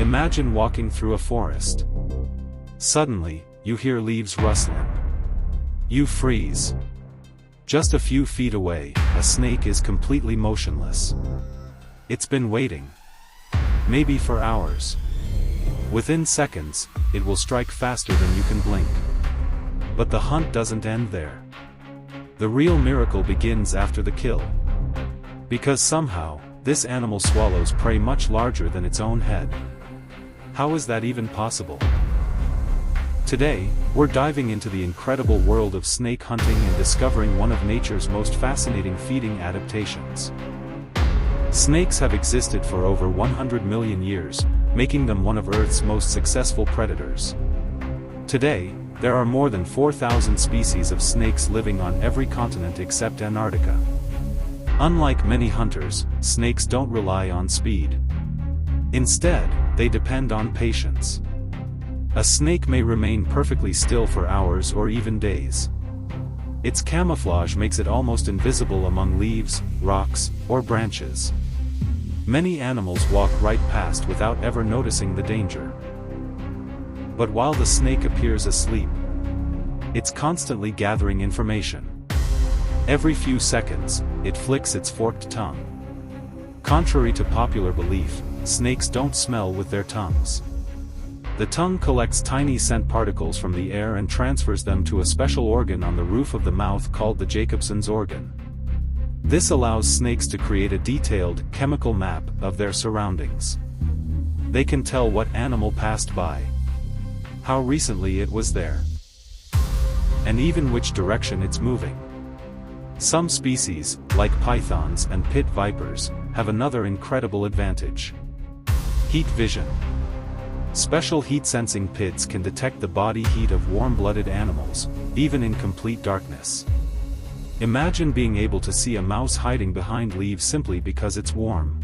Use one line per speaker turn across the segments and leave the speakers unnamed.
Imagine walking through a forest. Suddenly, you hear leaves rustling. You freeze. Just a few feet away, a snake is completely motionless. It's been waiting. Maybe for hours. Within seconds, it will strike faster than you can blink. But the hunt doesn't end there. The real miracle begins after the kill. Because somehow, this animal swallows prey much larger than its own head. How is that even possible? Today, we're diving into the incredible world of snake hunting and discovering one of nature's most fascinating feeding adaptations. Snakes have existed for over 100 million years, making them one of Earth's most successful predators. Today, there are more than 4,000 species of snakes living on every continent except Antarctica. Unlike many hunters, snakes don't rely on speed. Instead, they depend on patience. A snake may remain perfectly still for hours or even days. Its camouflage makes it almost invisible among leaves, rocks, or branches. Many animals walk right past without ever noticing the danger. But while the snake appears asleep, it's constantly gathering information. Every few seconds, it flicks its forked tongue. Contrary to popular belief, snakes don't smell with their tongues. The tongue collects tiny scent particles from the air and transfers them to a special organ on the roof of the mouth called the Jacobson's organ. This allows snakes to create a detailed, chemical map of their surroundings. They can tell what animal passed by, how recently it was there, and even which direction it's moving. Some species, like pythons and pit vipers, have another incredible advantage: heat vision. Special heat-sensing pits can detect the body heat of warm-blooded animals, even in complete darkness. Imagine being able to see a mouse hiding behind leaves simply because it's warm.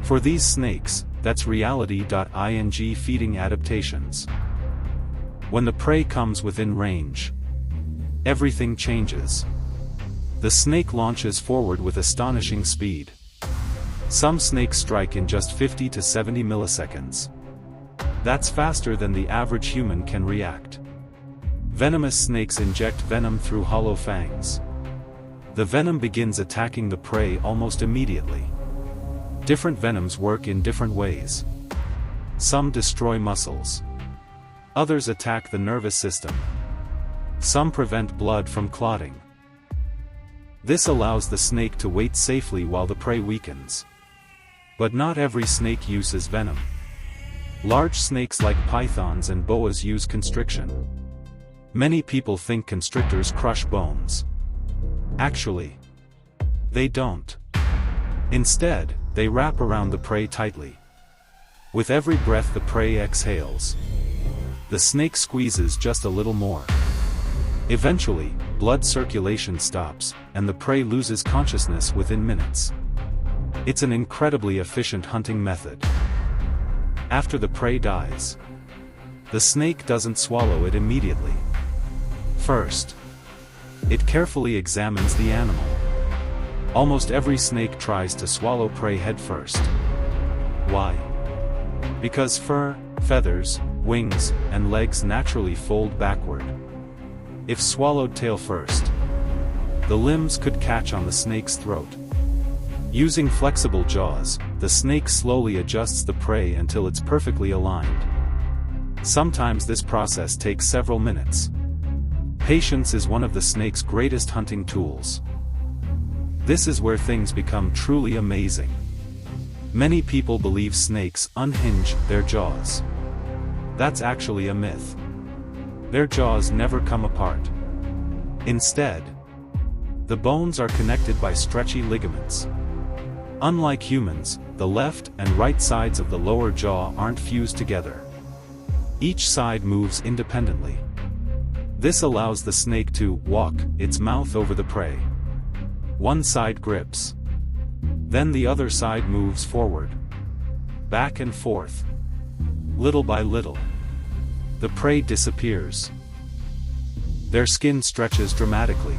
For these snakes, that's reality.ing feeding adaptations. When the prey comes within range, everything changes. The snake launches forward with astonishing speed. Some snakes strike in just 50 to 70 milliseconds. That's faster than the average human can react. Venomous snakes inject venom through hollow fangs. The venom begins attacking the prey almost immediately. Different venoms work in different ways. Some destroy muscles. Others attack the nervous system. Some prevent blood from clotting. This allows the snake to wait safely while the prey weakens. But not every snake uses venom. Large snakes like pythons and boas use constriction. Many people think constrictors crush bones. Actually, they don't. Instead, they wrap around the prey tightly. With every breath the prey exhales, the snake squeezes just a little more. Eventually, blood circulation stops, and the prey loses consciousness within minutes. It's an incredibly efficient hunting method. After the prey dies, the snake doesn't swallow it immediately. First, it carefully examines the animal. Almost every snake tries to swallow prey head first. Why? Because fur, feathers, wings, and legs naturally fold backward. If swallowed tail first, the limbs could catch on the snake's throat. Using flexible jaws, the snake slowly adjusts the prey until it's perfectly aligned. Sometimes this process takes several minutes. Patience is one of the snake's greatest hunting tools. This is where things become truly amazing. Many people believe snakes unhinge their jaws. That's actually a myth. Their jaws never come apart. Instead, the bones are connected by stretchy ligaments. Unlike humans, the left and right sides of the lower jaw aren't fused together. Each side moves independently. This allows the snake to walk its mouth over the prey. One side grips. Then the other side moves forward, back and forth. Little by little, the prey disappears. Their skin stretches dramatically.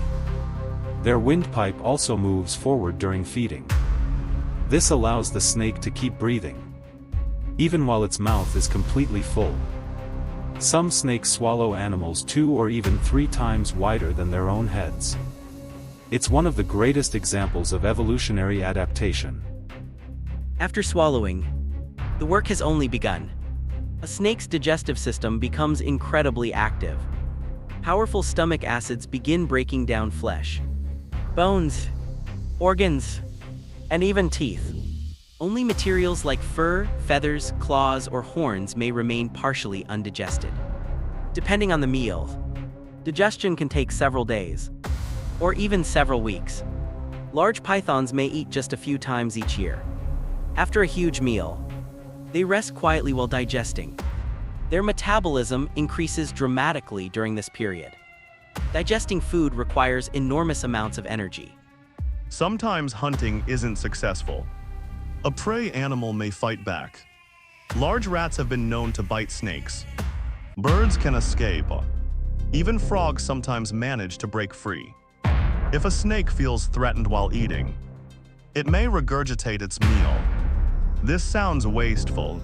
Their windpipe also moves forward during feeding. This allows the snake to keep breathing. even while its mouth is completely full. Some snakes swallow animals 2 or even 3 times wider than their own heads. It's one of the greatest examples of evolutionary adaptation.
After swallowing, the work has only begun. A snake's digestive system becomes incredibly active. Powerful stomach acids begin breaking down flesh, bones, organs, and even teeth. Only materials like fur, feathers, claws, or horns may remain partially undigested. Depending on the meal, digestion can take several days, or even several weeks. Large pythons may eat just a few times each year. After a huge meal, they rest quietly while digesting. Their metabolism increases dramatically during this period. Digesting food requires enormous amounts of energy.
Sometimes hunting isn't successful. A prey animal may fight back. Large rats have been known to bite snakes. Birds can escape. Even frogs sometimes manage to break free. If a snake feels threatened while eating, it may regurgitate its meal. This sounds wasteful,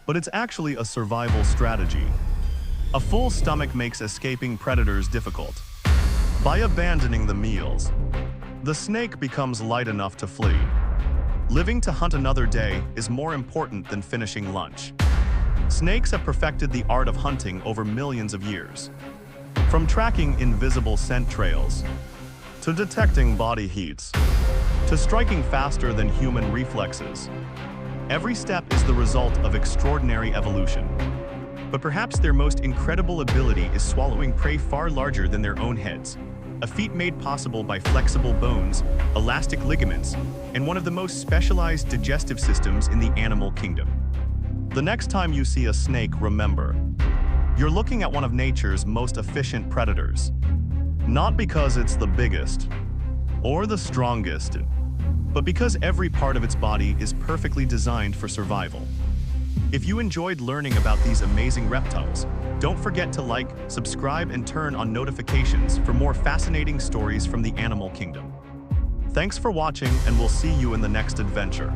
but it's actually a survival strategy. A full stomach makes escaping predators difficult. By abandoning the meals, the snake becomes light enough to flee. Living to hunt another day is more important than finishing lunch. Snakes have perfected the art of hunting over millions of years. From tracking invisible scent trails, to detecting body heats, to striking faster than human reflexes. Every step is the result of extraordinary evolution. But perhaps their most incredible ability is swallowing prey far larger than their own heads, a feat made possible by flexible bones, elastic ligaments, and one of the most specialized digestive systems in the animal kingdom. The next time you see a snake, remember, you're looking at one of nature's most efficient predators. Not because it's the biggest or the strongest, but because every part of its body is perfectly designed for survival. If you enjoyed learning about these amazing reptiles, don't forget to like, subscribe, and turn on notifications for more fascinating stories from the animal kingdom. Thanks for watching, and we'll see you in the next adventure.